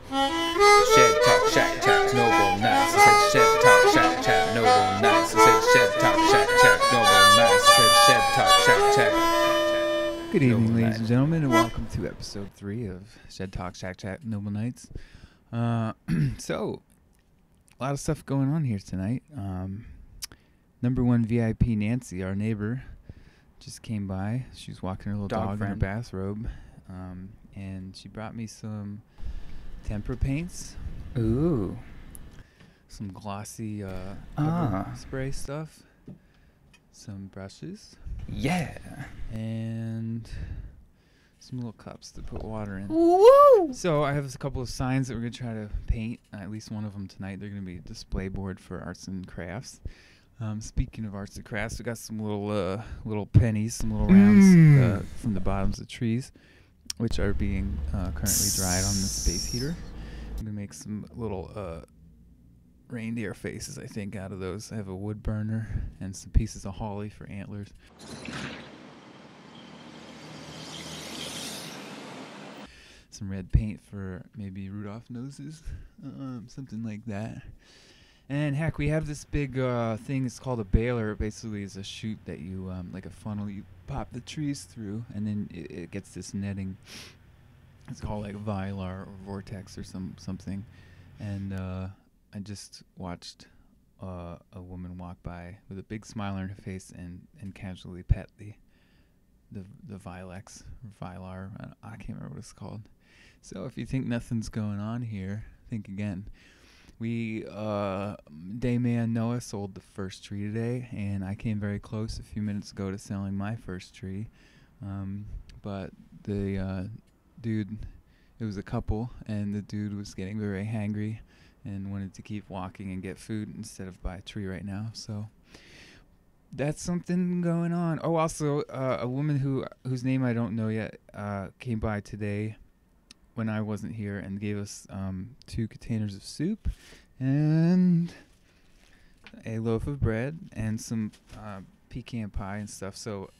Shed talk, shack chat, noble nights. I said shed talk, shack chat, noble nights. I said shed talk, shack chat, noble nights. I said shed talk, shack chat. Good evening, ladies and gentlemen, and welcome to episode 3 of Shed Talk, Shack Chat, Noble Nights. So, a lot of stuff going on here tonight. Number one VIP Nancy, our neighbor, just came by. She was walking her little dog in her bathrobe, and she brought me some tempera paints. Ooh. Some glossy spray stuff. Some brushes. Yeah. And some little cups to put water in. Woo! So I have a couple of signs that we're going to try to paint, at least one of them tonight. They're going to be a display board for arts and crafts. Speaking of arts and crafts, we got some little pennies, some little rounds from the bottoms of trees, which are being currently dried on the space heater. I'm going to make some little reindeer faces, I think, out of those. I have a wood burner and some pieces of holly for antlers. Some red paint for maybe Rudolph noses, something like that. And heck, we have this big thing. It's called a baler. It basically is a chute that you, like a funnel, you pop the trees through, and then it gets this netting. It's called like Vylar or Vortex or something. And I just watched a woman walk by with a big smile on her face and casually pet the Vilex or Vylar. I can't remember what it's called. So if you think nothing's going on here, think again. We, Dayman Noah sold the first tree today, and I came very close a few minutes ago to selling my first tree. But the dude, it was a couple, and the dude was getting very hangry and wanted to keep walking and get food instead of buy a tree right now. So that's something going on. Oh, also, a woman whose name I don't know yet came by today when I wasn't here and gave us 2 containers of soup and a loaf of bread and some pecan pie and stuff. So,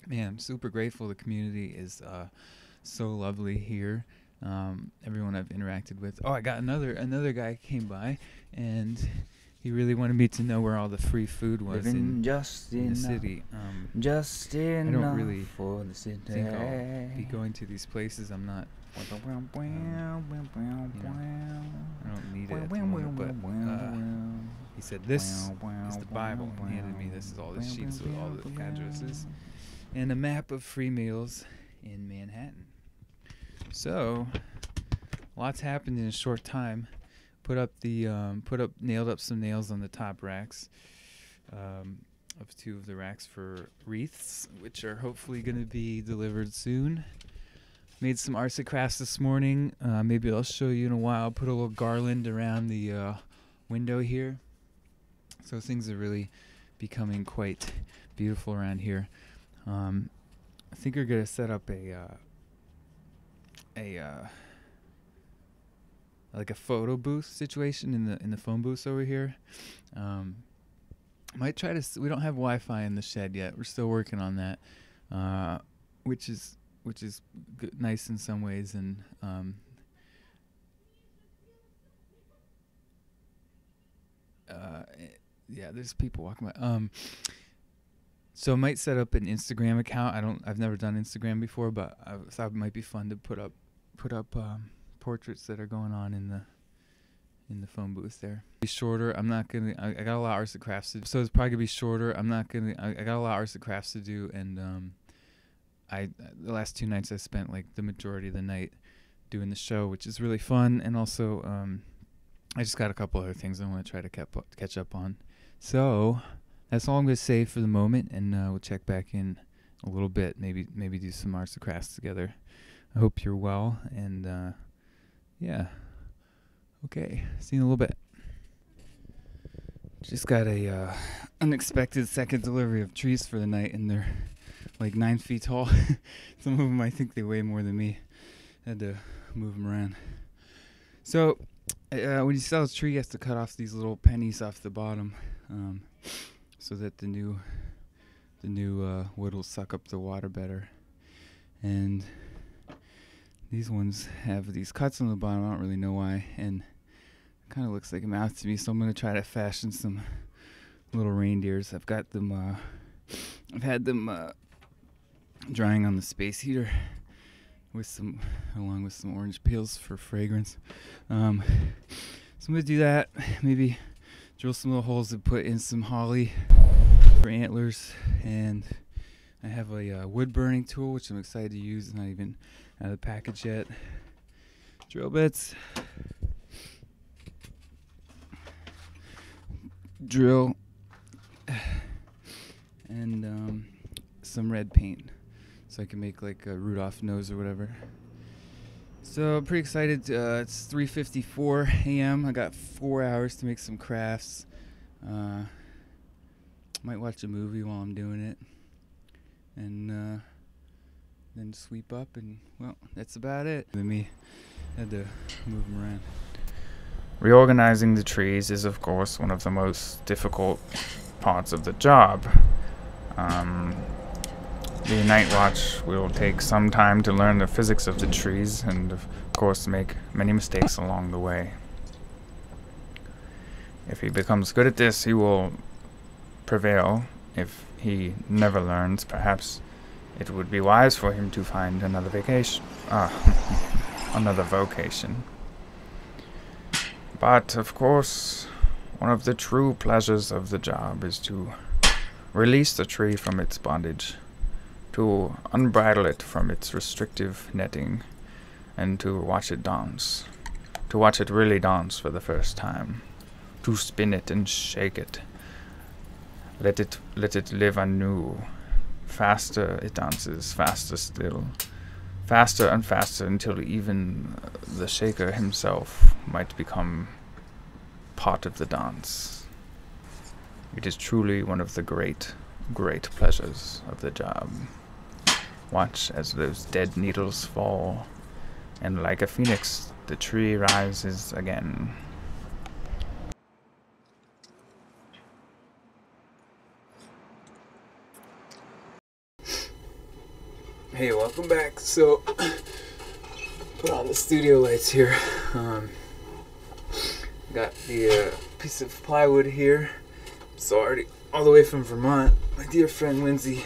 man, I'm super grateful. The community is so lovely here. Everyone I've interacted with. Oh, I got another guy came by, and he really wanted me to know where all the free food was in the city. I don't really think I'll be going to these places. I'm not. I don't need it at the moment, but he said this is the Bible. He handed me this is all the sheets with all the addresses and a map of free meals in Manhattan. So, lots happened in a short time. Nailed up some nails on the top racks of 2 of the racks for wreaths, which are hopefully going to be delivered soon. Made some arts and crafts this morning. Maybe I'll show you in a while. Put a little garland around the window here. So things are really becoming quite beautiful around here. I think we're going to set up like a photo booth situation in the phone booth over here. Might try to. We don't have Wi-Fi in the shed yet. We're still working on that, which is nice in some ways, and yeah, there's people walking by. So I might set up an Instagram account. I've never done Instagram before, but I thought it might be fun to put up portraits that are going on in the phone booth there. Be shorter. I'm not gonna. I got a lot of arts and crafts to do, so it's probably gonna be shorter. I'm not gonna. I got a lot of arts and crafts to do, and the last 2 nights I spent like the majority of the night doing the show, which is really fun, and also I just got a couple other things I want to try to catch up on. So that's all I'm gonna say for the moment, and we'll check back in a little bit. Maybe do some arts and crafts together. I hope you're well, and yeah. Okay, see you in a little bit. Just got a unexpected second delivery of trees for the night, and they're like 9 feet tall. Some of them, I think they weigh more than me. Had to move them around. So when you sell a tree, you have to cut off these little pennies off the bottom, so that the new wood will suck up the water better. And These ones have these cuts on the bottom. I don't really know why, and it kind of looks like a mouth to me. So I'm gonna try to fashion some little reindeers. I've got them. I've had them drying on the space heater along with some orange peels for fragrance. So I'm gonna do that. Maybe drill some little holes and put in some holly for antlers, and I have a wood burning tool which I'm excited to use. It's not even out of the package yet. Drill bits, drill, and some red paint so I can make like a Rudolph nose or whatever. So I'm pretty excited. It's 3:54 a.m. I got 4 hours to make some crafts. Might watch a movie while I'm doing it, and then sweep up, and well, that's about it. Then had to move them around. Reorganizing the trees is, of course, one of the most difficult parts of the job. The night watch will take some time to learn the physics of the trees and, of course, make many mistakes along the way. If he becomes good at this, he will prevail. If he never learns, perhaps it would be wise for him to find another another vocation. But, of course, one of the true pleasures of the job is to release the tree from its bondage, to unbridle it from its restrictive netting, and to watch it dance. To watch it really dance for the first time. To spin it and shake it. Let it live anew. Faster it dances, faster still. Faster and faster until even the shaker himself might become part of the dance. It is truly one of the great, great pleasures of the job. Watch as those dead needles fall, and like a phoenix, the tree rises again. Hey, welcome back. So, put on the studio lights here. Got the piece of plywood here. So already all the way from Vermont. My dear friend Lindsay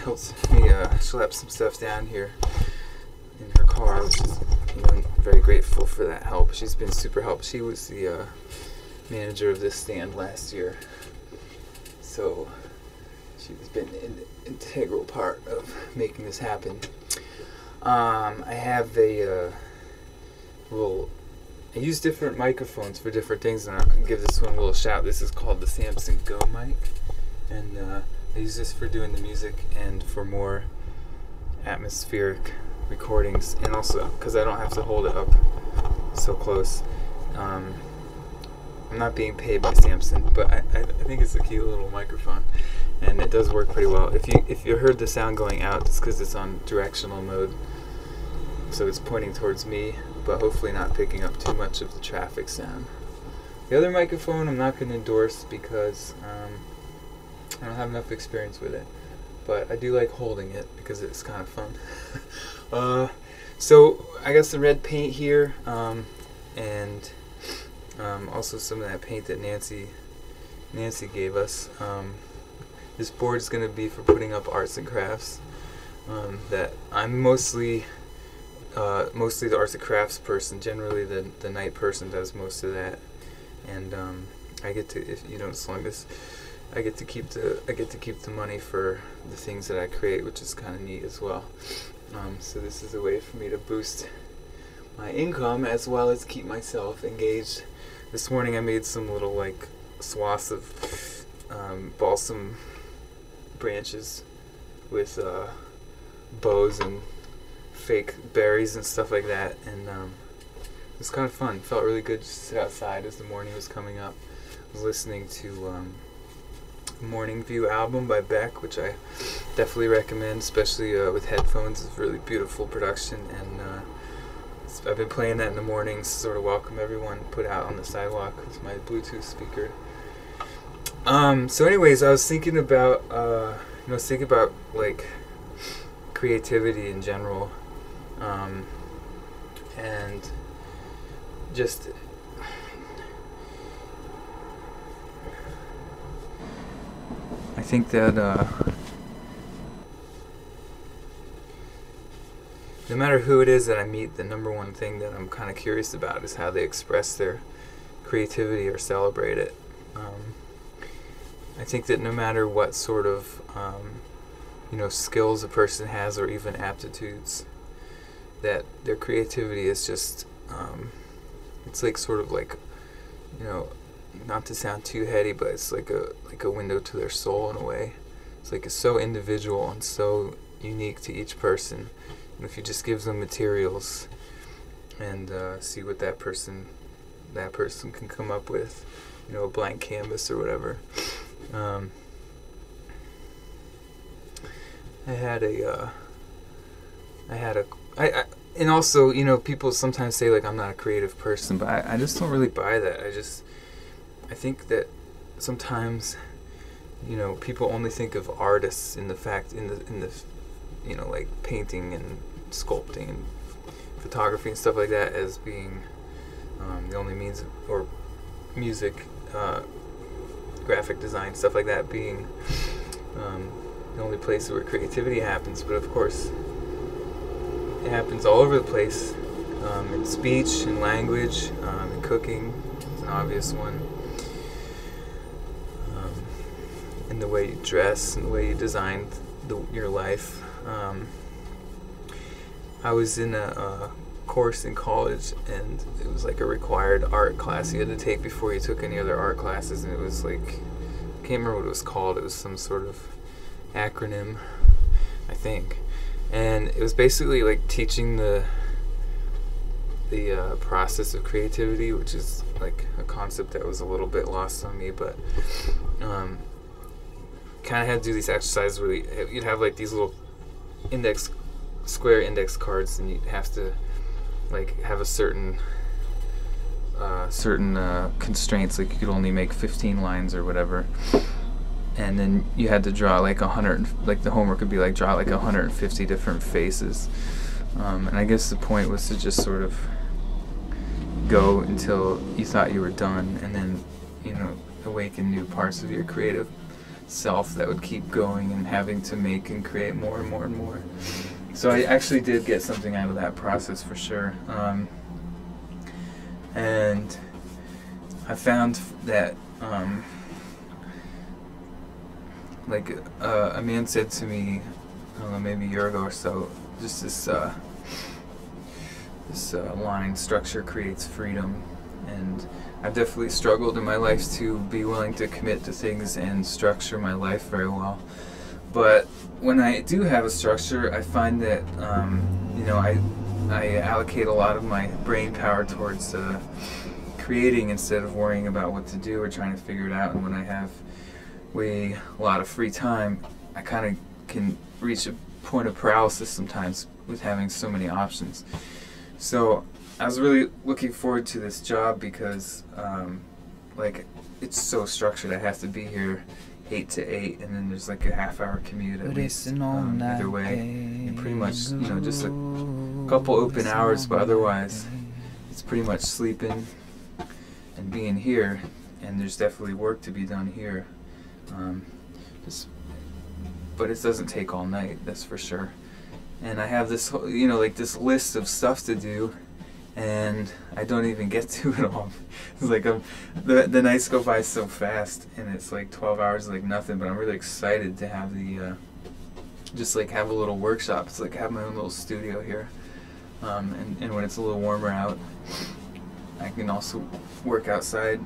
helps me schlep some stuff down here in her car, which is, very grateful for that help. She's been super helpful. She was the manager of this stand last year, so she's been an integral part of making this happen. I have I use different microphones for different things, and I'll give this one a little shout. This is called the Samson Go mic, and I use this for doing the music and for more atmospheric recordings, and also because I don't have to hold it up so close. I'm not being paid by Samson, but I think it's a cute little microphone, and it does work pretty well. If you heard the sound going out, it's because it's on directional mode, so it's pointing towards me, but hopefully not picking up too much of the traffic sound. The other microphone I'm not going to endorse because I don't have enough experience with it, but I do like holding it because it's kind of fun. So I got some red paint here, and also some of that paint that Nancy gave us. This board is going to be for putting up arts and crafts. That I'm mostly the arts and crafts person. Generally, the night person does most of that, and I get to, if you don't slung this, I get to keep the money for the things that I create, which is kind of neat as well. So this is a way for me to boost my income as well as keep myself engaged. This morning I made some little like swaths of balsam branches with bows and fake berries and stuff like that, and it was kind of fun. It felt really good to sit outside as the morning was coming up. I was listening to Morning View album by Beck, which I definitely recommend, especially with headphones. It's really beautiful production, and I've been playing that in the mornings, sort of welcome everyone, put out on the sidewalk with my Bluetooth speaker. So anyways, I was thinking about like creativity in general. and just I think that no matter who it is that I meet, the number one thing that I'm kind of curious about is how they express their creativity or celebrate it. I think that no matter what sort of skills a person has, or even aptitudes, that their creativity is just it's like sort of like, not to sound too heady, but it's like a window to their soul in a way. It's so individual and so unique to each person. And if you just give them materials and see what that person can come up with, a blank canvas or whatever. And also, people sometimes say like I'm not a creative person, but I just don't really buy that. I think that sometimes, people only think of artists in the like painting and sculpting and photography and stuff like that as being the only means, or music, graphic design, stuff like that being the only place where creativity happens. But of course, it happens all over the place, in speech and language, in cooking. It's an obvious one. In the way you dress and the way you design your life. I was in a course in college, and it was like a required art class you had to take before you took any other art classes, and it was like, I can't remember what it was called. It was some sort of acronym, I think, and it was basically like teaching the process of creativity, which is like a concept that was a little bit lost on me, but kind of had to do these exercises where you'd have like these little square index cards, and you'd have to like have a certain constraints, like you could only make 15 lines or whatever, and then you had to draw like 100, like the homework would be like draw like 150 different faces, and I guess the point was to just sort of go until you thought you were done, and then awaken new parts of your creative self that would keep going and having to make and create more and more and more. So I actually did get something out of that process for sure. And I found that a man said to me, I don't know, maybe a year ago or so, just this line, structure creates freedom. And I've definitely struggled in my life to be willing to commit to things and structure my life very well. But when I do have a structure, I find that I allocate a lot of my brain power towards creating instead of worrying about what to do or trying to figure it out. And when I have a lot of free time, I kind of can reach a point of paralysis sometimes with having so many options. So I was really looking forward to this job because it's so structured. I have to be here 8 to 8, and then there's like a half-hour commute at least either way, and pretty much just a couple open hours, but otherwise it's pretty much sleeping and being here. And there's definitely work to be done here, but it doesn't take all night, that's for sure. And I have this this list of stuff to do, and I don't even get to it all. It's like the nights go by so fast, and it's like 12 hours like nothing, but I'm really excited to have have a little workshop. It's like have my own little studio here, and when it's a little warmer out, I can also work outside.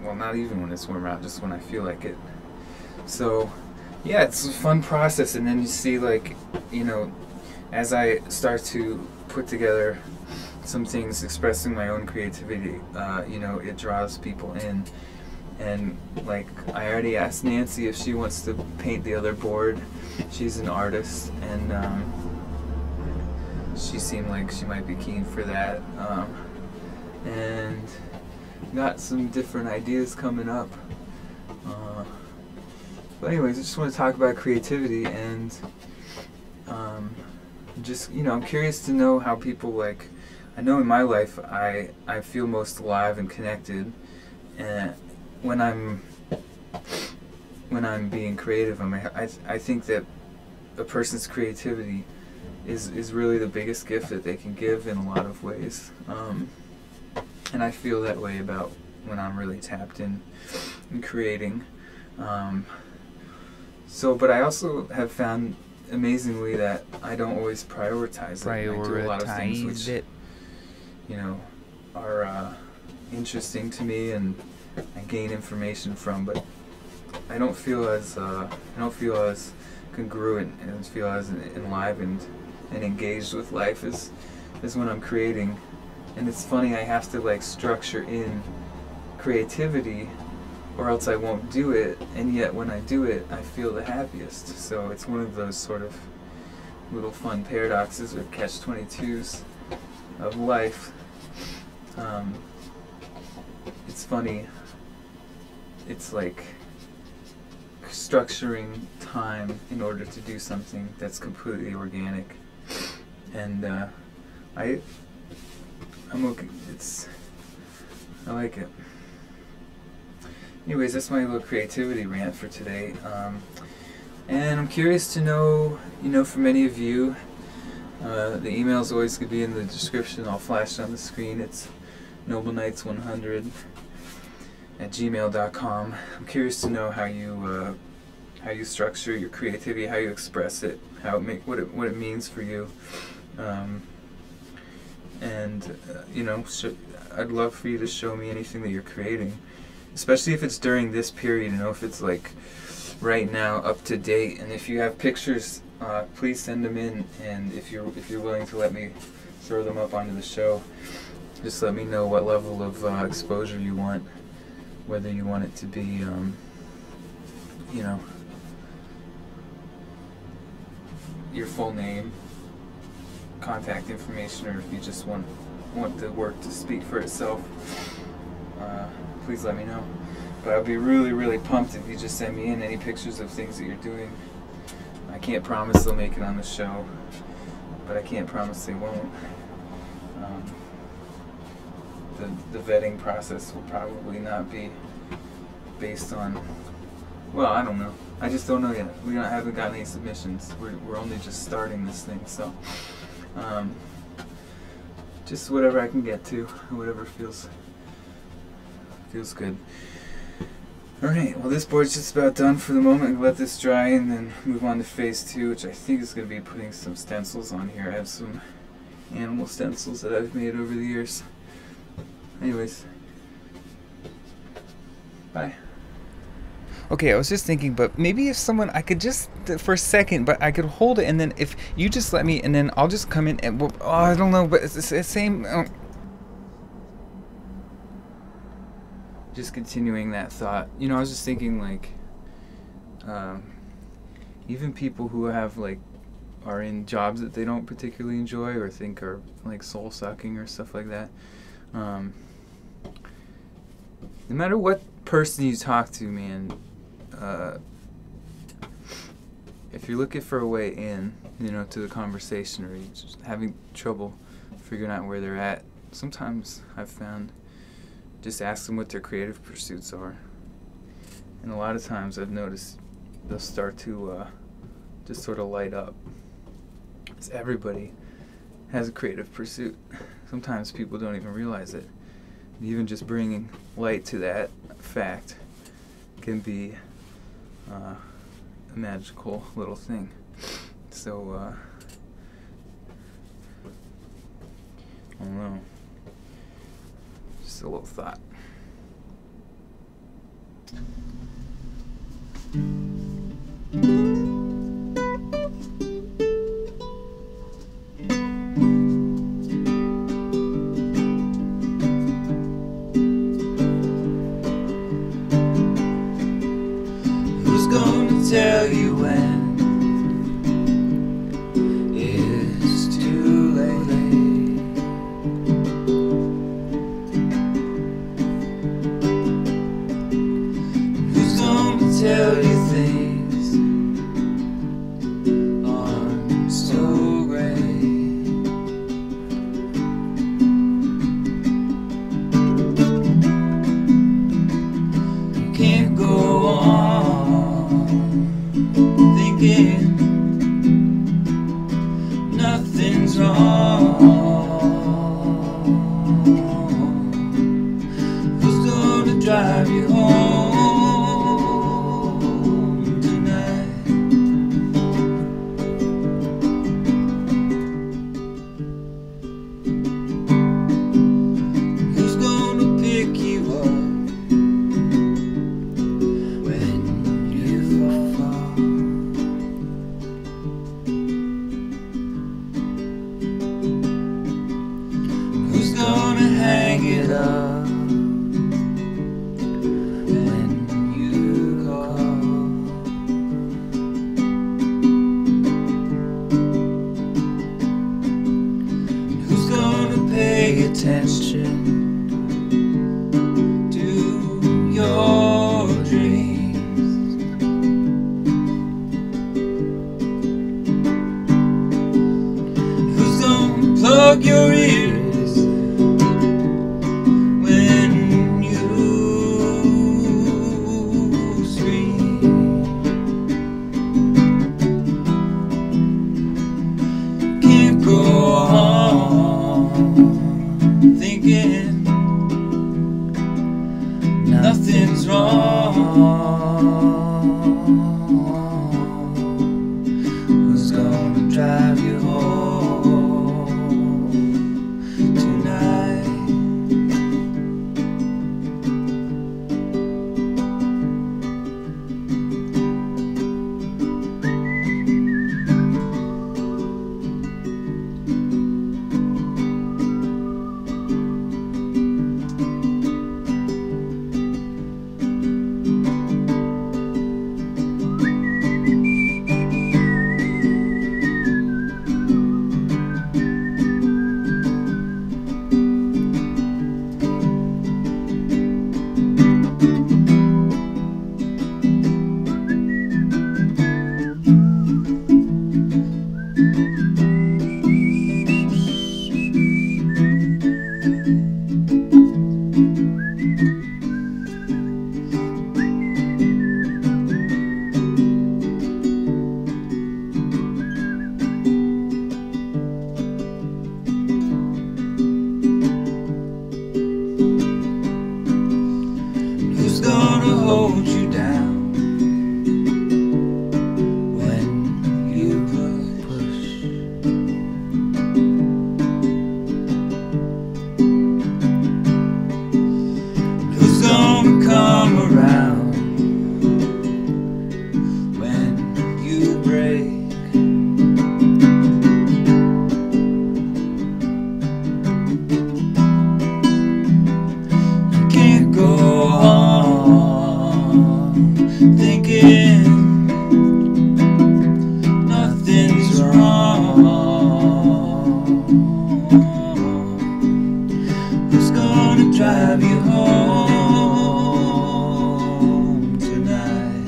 Well, not even when it's warmer out, just when I feel like it. So yeah, it's a fun process. And then you see as I start to put together some things expressing my own creativity, it draws people in. And I already asked Nancy if she wants to paint the other board. She's an artist, and she seemed like she might be keen for that. And got some different ideas coming up. But anyways, I just want to talk about creativity, and just, I'm curious to know how people, like, I know in my life I feel most alive and connected, and when I'm being creative. I think that a person's creativity is really the biggest gift that they can give in a lot of ways, and I feel that way about when I'm really tapped in creating. But I also have found amazingly that I don't always prioritize it. I do a lot of things which are interesting to me and I gain information from, but I don't feel as congruent and feel as enlivened and engaged with life as when I'm creating. And it's funny, I have to like structure in creativity or else I won't do it, and yet when I do it I feel the happiest. So it's one of those sort of little fun paradoxes or catch-22s of life. It's funny, it's like structuring time in order to do something that's completely organic, and I'm okay. I like it. Anyways, that's my little creativity rant for today, and I'm curious to know, for many of you, the email's always going to be in the description. I'll flash it on the screen. It's nobleknights100@gmail.com. I'm curious to know how you structure your creativity, how you express it, what it means for you, I'd love for you to show me anything that you're creating, especially if it's during this period. If it's like right now, up to date, and if you have pictures, please send them in. And if you're willing to let me throw them up onto the show, just let me know what level of exposure you want. Whether you want it to be, your full name, contact information, or if you just want the work to speak for itself, please let me know. But I'll be really, really pumped if you just send me in any pictures of things that you're doing. I can't promise they'll make it on the show, but I can't promise they won't. The vetting process will probably not be based on, well, I don't know. I just don't know yet. We haven't gotten any submissions. We're only just starting this thing, so just whatever I can get to, whatever feels good. Alright, well, this board's just about done for the moment. I'll let this dry and then move on to phase 2, which I think is going to be putting some stencils on here. I have some animal stencils that I've made over the years. Anyways, bye. Okay, I was just thinking, but maybe if someone, I could just, for a second, but I could hold it, and then if you just let me, and then I'll just come in and, I don't know, but it's the same. Just continuing that thought, I was just thinking, like, even people who have, like, are in jobs that they don't particularly enjoy or think are, like, soul-sucking or stuff like that, no matter what person you talk to, man, if you're looking for a way in, to the conversation, or you're just having trouble figuring out where they're at, sometimes I've found just ask them what their creative pursuits are. And a lot of times I've noticed they'll start to just sort of light up. Because everybody has a creative pursuit. Sometimes people don't even realize it. Even just bringing light to that fact can be a magical little thing. So, I don't know. Just a little thought. Who's gonna tell you when it's too late? thinking nothing's wrong. Who's gonna drive you home tonight? Who's gonna pick you up when you fall? Who's gonna hang it up when you call? Who's gonna pay attention to your dreams? Who's gonna plug your ears when you scream? Can't go on thinking nothing's wrong. Who's gonna drive you home tonight? Who's gonna hold you down when you push? Who's gonna come around when you break? You can't go thinking nothing's wrong. Who's gonna drive you home tonight?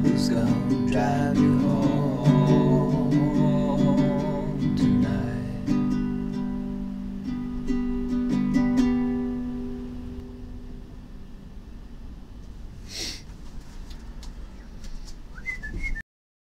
Who's gonna drive you home?